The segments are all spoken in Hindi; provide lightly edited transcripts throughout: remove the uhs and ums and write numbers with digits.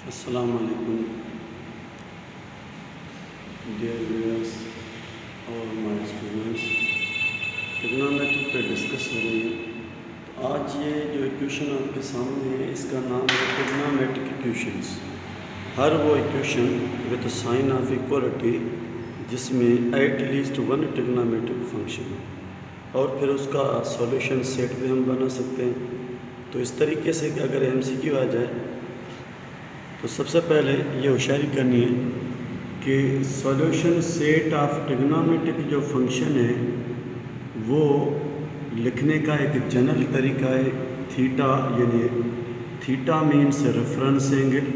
अस्सलाम वालेकुम डियर व्यूअर्स और माय स्टूडेंट्स। ट्रिग्नोमेट्री पे डिस्कस हो रही है। तो आज ये जो इक्वेशन आपके सामने है इसका नाम है ट्रिग्नोमेट्रिक इक्वेशंस। हर वो equation with sign of equality जिसमें at least one trigonometric function है और फिर उसका सॉल्यूशन सेट भी हम बना सकते हैं। तो इस तरीके से कि अगर एमसीक्यू आ जाए तो सबसे पहले ये होशियारी करनी है कि सॉल्यूशन सेट ऑफ ट्रिग्नोमेट्रिक जो फंक्शन है वो लिखने का एक जनरल तरीका है थीटा, यानी थीटा मीन्स रेफरेंस एंगल,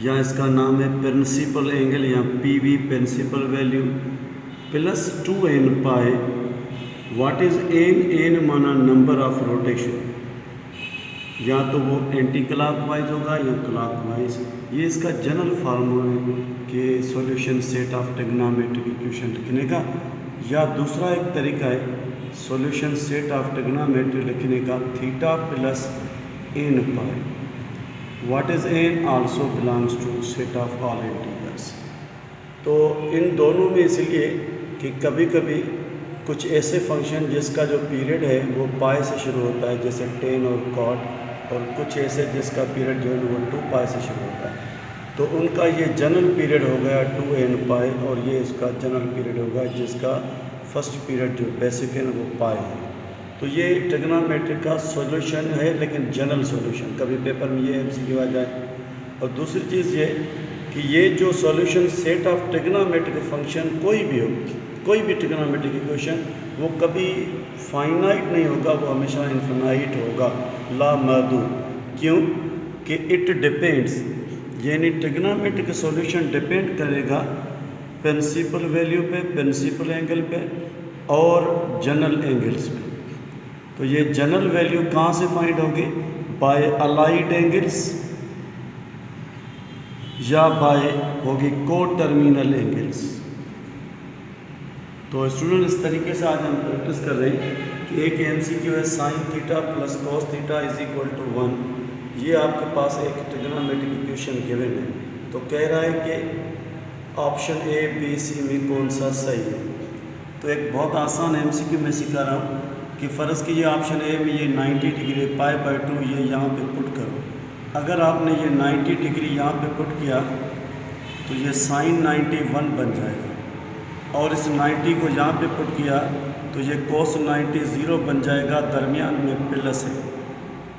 या इसका नाम है प्रिंसिपल एंगल या PV principal value plus 2n पाई। व्हाट इज़ एन माना नंबर ऑफ रोटेशन, या तो वो एंटी क्लॉकवाइज होगा या क्लॉकवाइज। ये इसका जनरल फार्मूला है कि solution set of trigonometric equation लिखने का। या दूसरा एक तरीका है सॉल्यूशन सेट ऑफ ट्रिग्नोमेट्री लिखने का theta plus n pi. What is n also belongs to set of all integers. तो इन दोनों में इसलिए कि कभी कभी कुछ ऐसे फंक्शन जिसका जो पीरियड है वो पाई से शुरू होता है जैसे टेन और कॉट, और कुछ ऐसे जिसका पीरियड जो है वो 2 पाई से शुरू होता है। तो उनका ये जनरल पीरियड हो गया 2n पाई, और ये इसका जनरल पीरियड होगा जिसका फर्स्ट पीरियड जो बेसिक है वो पाई है। तो ये ट्रिग्नोमेट्री का सॉल्यूशन है, लेकिन जनरल सॉल्यूशन। कभी पेपर में ये एमसीक्यू आ जाए। और दूसरी चीज़ ये कि ये जो solution set of trigonometric function कोई भी हो, कोई भी ट्रिग्नोमेट्रिक इक्वेशन, वो कभी फाइनाइट नहीं होगा, वो हमेशा इन्फिनाइट होगा, लामहदूद। क्यों कि इट डिपेंड्स, यानी ट्रिग्नोमेट्रिक सॉल्यूशन डिपेंड करेगा प्रिंसिपल वैल्यू पे, प्रिंसिपल एंगल पे और जनरल एंगल्स पे। तो ये जनरल वैल्यू कहाँ से फाइंड होगी? बाय अलाइड एंगल्स या बाय होगी को टर्मिनल एंगल्स। तो स्टूडेंट इस तरीके से आज हम प्रैक्टिस कर रहे हैं कि एक एमसीक्यू है sine theta plus cos theta is equal to 1। ये आपके पास एक ट्रिग्नोमेट्रिक इक्वेशन गिवन है। तो कह रहा है कि ऑप्शन ए बी सी में कौन सा सही है। तो एक बहुत आसान एमसीक्यू मैं सिखा रहा हूँ कि फ़र्ज़ कीजिए ऑप्शन ए में ये 90 डिग्री पाई/2 ये यहाँ पे पुट करो। अगर आपने ये 90 डिग्री यहाँ पे पुट किया तो ये साइन 91 बन जाएगा, और इस 90 को यहाँ पे पुट किया तो ये कोस 90 0 बन जाएगा, दरमियान में प्लस है।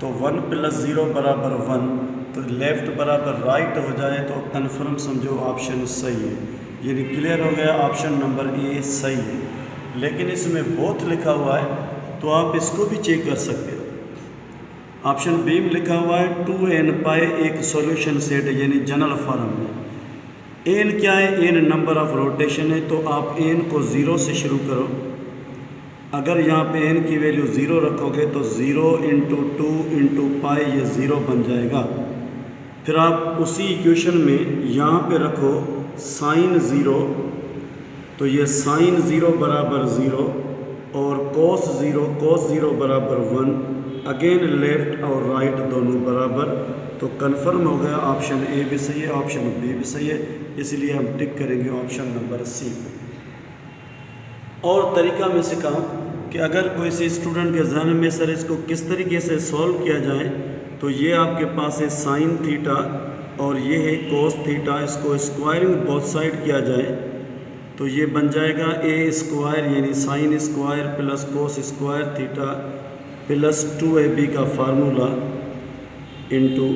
तो 1 + 0 = 1। तो लेफ़्ट बराबर राइट हो जाए तो कन्फर्म समझो ऑप्शन सही है, यानी क्लियर हो गया ऑप्शन नंबर ए सही है। लेकिन इसमें बोथ लिखा हुआ है तो आप इसको भी चेक कर सकते हो। ऑप्शन बी में लिखा हुआ है 2n पाई एक सॉल्यूशन सेट है, यानी जनरल फॉर्म में। एन क्या है? एन नंबर ऑफ रोटेशन है। तो आप एन को 0 से शुरू करो। अगर यहाँ पे एन की वैल्यू 0 रखोगे तो 0 × 2 × पाई ये 0 बन जाएगा। फिर आप उसी इक्वेशन में यहाँ पे रखो साइन 0, तो ये साइन 0 = 0 और कोस 0 = 1। अगेन लेफ़्ट और राइट दोनों बराबर। तो कन्फर्म हो गया ऑप्शन ए भी सही है, ऑप्शन बी भी सही है, इसलिए हम टिक करेंगे ऑप्शन नंबर सी को। और तरीका मैं सिखाऊं कि अगर कोई सी स्टूडेंट के जहन में सर इसको किस तरीके से सॉल्व किया जाए, तो ये आपके पास है साइन थीटा और ये है कोस थीटा। इसको स्क्वायरिंग बोथ साइड किया जाए तो ये बन जाएगा a² यानी sine square plus cos square theta plus 2ab का फार्मूला इंटू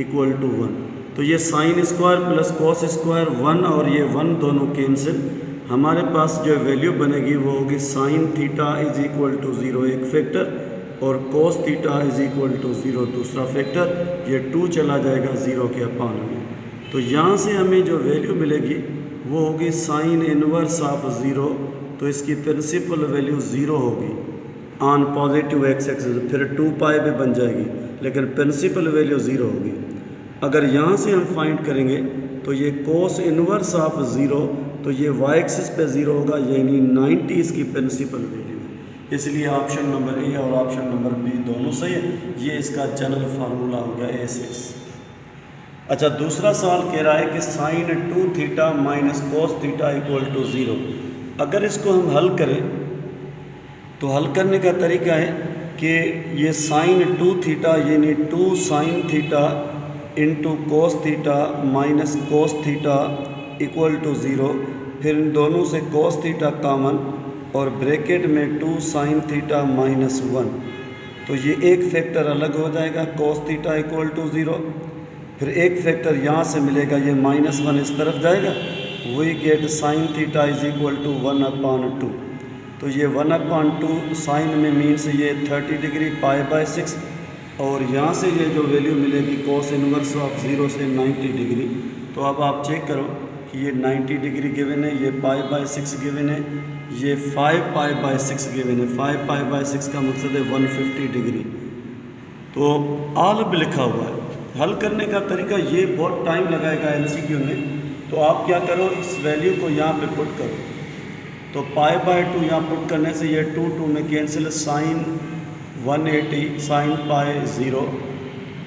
इक्वल टू 1। तो ये sine square plus cos square 1 और ये 1 दोनों कैंसिल। हमारे पास जो वैल्यू बनेगी वो होगी sine theta is equal to 0 एक फैक्टर और cos theta is equal to 0 दूसरा फैक्टर। ये 2 चला जाएगा 0 के अपान में। तो यहाँ से हमें जो वैल्यू मिलेगी वो होगी साइन इनवर्स ऑफ 0। तो इसकी प्रिंसिपल वैल्यू 0 होगी ऑन पॉजिटिव एक्स एक्सिस। फिर 2 पाई भी बन जाएगी, लेकिन प्रिंसिपल वैल्यू 0 होगी। अगर यहाँ से हम फाइंड करेंगे तो ये कोस इनवर्स ऑफ 0, तो ये वाई एक्सिस पे 0 होगा, यानी 90 इसकी प्रिंसिपल वैल्यू है। इसलिए ऑप्शन नंबर ए और ऑप्शन नंबर बी दोनों सही है। ये इसका जनरल फार्मूला हो गया A6। अच्छा, दूसरा सवाल कह रहा है कि sine 2 theta minus cos theta equal to 0। अगर इसको हम हल करें तो हल करने का तरीका है कि ये साइन 2 थीटा यानी 2 sine theta into cos theta minus cos theta equal to 0। फिर इन दोनों से कोस थीटा कॉमन और ब्रैकेट में 2 साइन थीटा माइनस 1। तो ये एक फैक्टर अलग हो जाएगा, कोस थीटा इक्वल टू 0। फिर एक फैक्टर यहाँ से मिलेगा, ये -1 इस तरफ जाएगा, वही get sine theta is equal to 1/2। तो ये 1/2 साइन में मीन्स ये 30 डिग्री π/6, और यहाँ से ये जो वैल्यू मिलेगी कोस इनवर्स ऑफ 0 से 90 डिग्री। तो अब आप चेक करो कि ये 90 डिग्री गिवन है, ये π/6 गिवन है, ये 5π/6 गिवन है। 5π/6 का मकसद है 150 डिग्री। तो ऑल अब लिखा हुआ है। हल करने का तरीका ये बहुत टाइम लगाएगा MCQ में। तो आप क्या करो, इस वैल्यू को यहाँ पे पुट करो। तो π/2 यहाँ पुट करने से ये 2 में कैंसिल, साइन 180 साइन पाई 0,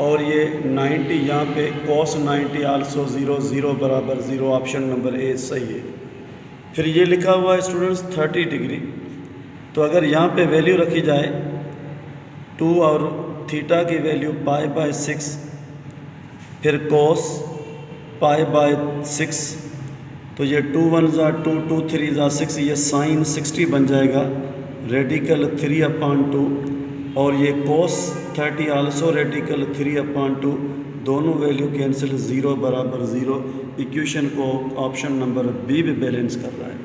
और ये 90 यहाँ पे cos 90 आल्सो 0, 0 बराबर 0। ऑप्शन नंबर ए सही है। फिर ये लिखा हुआ है स्टूडेंट्स 30 डिग्री। तो अगर यहाँ पे वैल्यू रखी जाए 2 और थीटा की वैल्यू π/6, फिर cos π/6, तो ये 2 1 ज़ा 2, 2 3 ज़ा 6, ये साइन 60 बन जाएगा, रेडिकल 3/2, और ये cos 30 आल्सो रेडिकल 3/2। दोनों वैल्यू कैंसिल, 0 बराबर 0। इक्वेशन को ऑप्शन नंबर बी भी बैलेंस कर रहा है।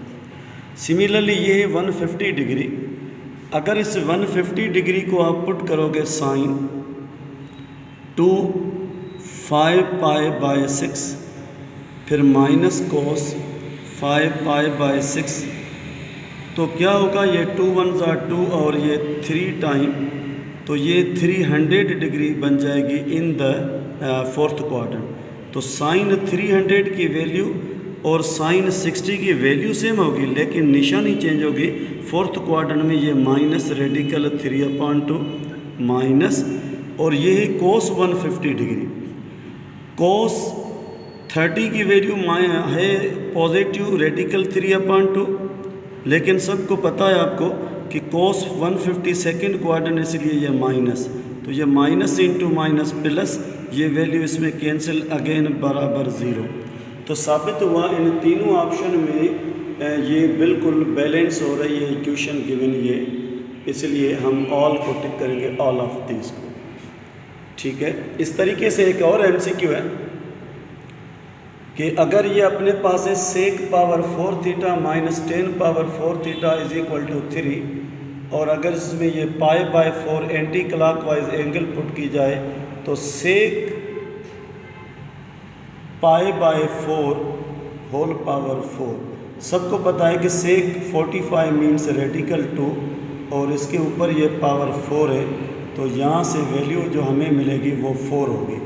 सिमिलरली ये 150 डिग्री। अगर इस 150 डिग्री को आप पुट करोगे साइन 2 5π/6, फिर माइनस कोस 5π/6, तो क्या होगा, ये 2 1 ज़ा 2 और ये 3 टाइम, तो ये 300 डिग्री बन जाएगी इन द 4th क्वाड्रेंट। तो साइन 300 की वैल्यू और साइन 60 की वैल्यू सेम होगी, लेकिन निशानी चेंज होगी। 4th क्वाड्रेंट में ये माइनस रेडिकल 3/2 माइनस, और ये है कोस 150 डिग्री। कोस 30 की वैल्यू है पॉजिटिव रेडिकल 3/2, लेकिन सबको पता है आपको कि कोस 150 सेकेंड क्वाड्रेंट, इसलिए ये माइनस। तो ये माइनस इंटू माइनस प्लस, ये वैल्यू इसमें कैंसिल, अगेन बराबर 0। तो साबित हुआ इन तीनों ऑप्शन में ये बिल्कुल बैलेंस हो रही है इक्वेशन गिवन ये, इसलिए हम ऑल को टिक करेंगे, ऑल ऑफ दीज को। ठीक है। इस तरीके से एक और MCQ है कि अगर ये अपने पास है sec power 4 theta minus 10 power 4 theta is equal to 3, और अगर इसमें ये π/4 एंटी क्लॉकवाइज एंगल पुट की जाए तो sec π/4 होल पावर 4। सबको पता है कि sec 45 मीन्स रेडिकल 2, और इसके ऊपर ये पावर 4 है, तो यहाँ से वैल्यू जो हमें मिलेगी वो 4 होगी।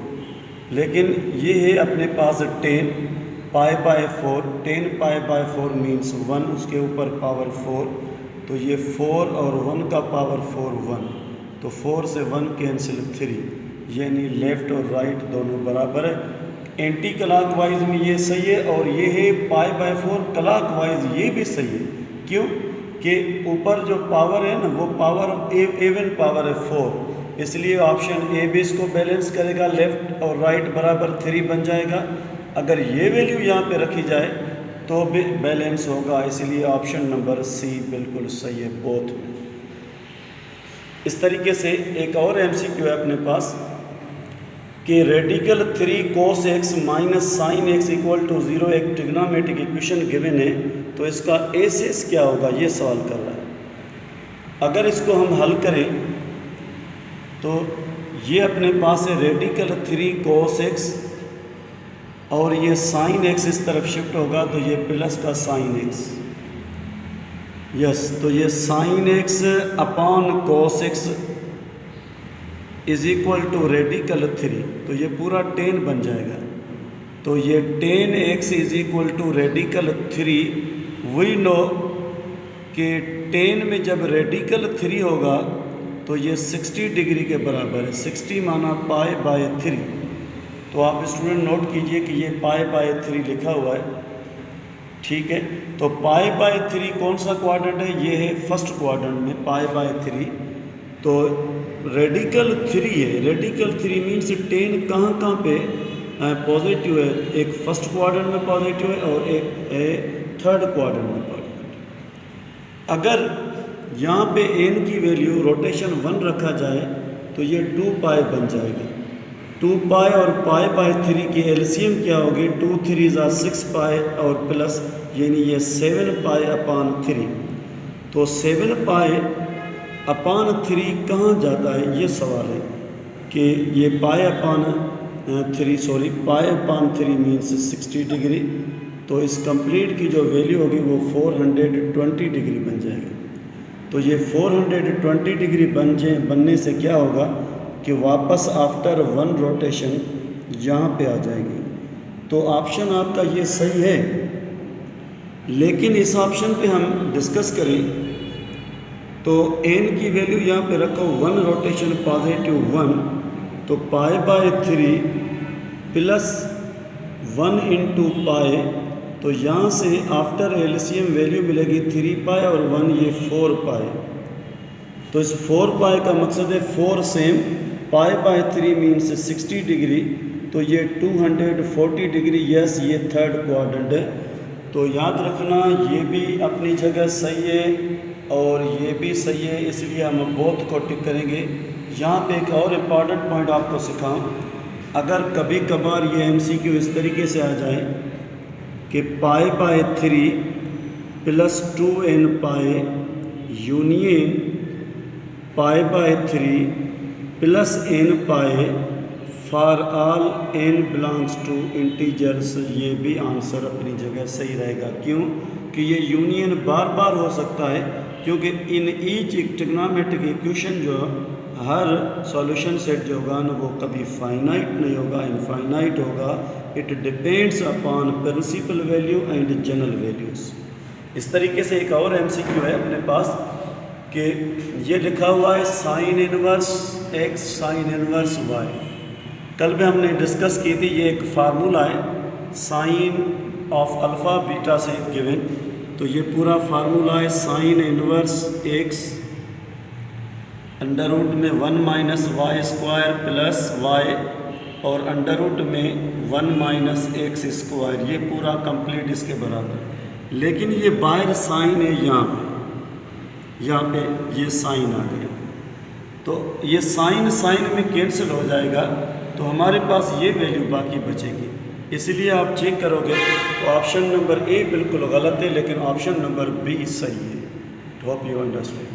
लेकिन ये है अपने पास 10 π/4, 10 π/4 मीन्स 1, उसके ऊपर पावर 4, तो ये 4 और 1 का पावर 4 1, तो 4 से 1 कैंसिल 3, यानी लेफ़्ट और राइट दोनों बराबर है। एंटी क्लॉकवाइज में ये सही है, और ये है π/4 क्लॉकवाइज, ये भी सही है। क्यों कि ऊपर जो पावर है ना, वो पावर इवन पावर है 4, इसलिए ऑप्शन ए भी इसको बैलेंस करेगा, लेफ़्ट और राइट बराबर 3 बन जाएगा। अगर ये वैल्यू यहाँ पे रखी जाए तो भी बैलेंस होगा, इसलिए ऑप्शन नंबर सी बिल्कुल सही है बोथ में। इस तरीके से एक और MCQ है अपने पास कि radical 3 cos x minus sine x equal to 0 एक ट्रिग्नोमेट्रिक इक्वेशन गिवन है, तो इसका एसेस क्या होगा, ये सवाल कर रहा है। अगर इसको हम हल करें तो ये अपने पास है रेडिकल 3 cos x, और ये साइन x इस तरफ शिफ्ट होगा, तो ये प्लस का साइन x, यस। तो ये sine x upon cos x is equal to radical 3, तो ये पूरा 10 बन जाएगा। तो ये 10x is equal to radical 3, we know कि tan में जब रेडिकल 3 होगा तो ये 60 डिग्री के बराबर है। 60 माना π/3। तो आप स्टूडेंट नोट कीजिए कि ये π/3 लिखा हुआ है, ठीक है। तो π/3 कौन सा क्वाड्रेंट है? ये है फर्स्ट क्वाड्रेंट में π/3। तो रेडिकल 3 है, रेडिकल 3 मीन्स tan कहाँ पे पॉजिटिव है? एक फर्स्ट क्वाड्रेंट में पॉजिटिव है और एक थर्ड क्वाड्रेंट में पॉजिटिव। अगर यहाँ पे n की वैल्यू रोटेशन 1 रखा जाए तो ये 2π बन जाएगा। 2π और π/3 की एलसीएम क्या होगी? 2 3 6π और प्लस यानी ये 7π/3। तो 7π/3 कहाँ जाता है ये सवाल है कि ये π/3 मीन्स 60 डिग्री। तो इस कंप्लीट की जो वैल्यू होगी वो 420 डिग्री बन जाएगी। तो ये 420 डिग्री बनने से क्या होगा कि वापस आफ्टर 1 रोटेशन यहाँ पे आ जाएगी। तो ऑप्शन आपका ये सही है, लेकिन इस ऑप्शन पे हम डिस्कस करें तो n की वैल्यू यहाँ पे रखो 1 रोटेशन पॉजिटिव 1, तो π/3 प्लस 1 × π। तो यहाँ से आफ्टर एलसीएम वैल्यू मिलेगी 3π और 1 ये 4π। तो इस 4π का मकसद है 4 सेम, π/3 मीन्स 60 डिग्री, तो ये 240 डिग्री, यस ये थर्ड क्वाड्रेंट है। तो याद रखना ये भी अपनी जगह सही है और ये भी सही है, इसलिए हम बोथ को टिक करेंगे। यहाँ पे एक और इम्पॉर्टेंट पॉइंट आपको सिखाऊं, अगर कभी कभार ये MCQ इस तरीके से आ जाए कि π/3 plus 2nπ union π/3 plus nπ for all n belongs to integers, ये भी आंसर अपनी जगह सही रहेगा। क्यों कि ये यूनियन बार बार हो सकता है, क्योंकि इन ईच ट्रिग्नोमेट्रिक इक्वेशन जो हर सॉल्यूशन सेट जो होगा ना वो कभी फाइनाइट नहीं होगा, इनफाइनाइट होगा। It depends upon principal value and general values. इस तरीके से एक और MCQ है अपने पास कि ये लिखा हुआ है sine inverse x sine inverse y। कल भी हमने डिस्कस की थी, ये एक फार्मूला है साइन ऑफ अल्फ़ा बीटा से गिवन। तो ये पूरा फार्मूला है sine inverse x under root में 1 - y² प्लस y और अंडर रूट में 1 - x², ये पूरा कंप्लीट इसके बराबर। लेकिन ये बाहर साइन है, यहाँ पे ये साइन आ गया, तो ये साइन में कैंसिल हो जाएगा, तो हमारे पास ये वैल्यू बाकी बचेगी। इसलिए आप चेक करोगे तो ऑप्शन नंबर A बिल्कुल गलत है, लेकिन ऑप्शन नंबर B सही है। Hope you understand.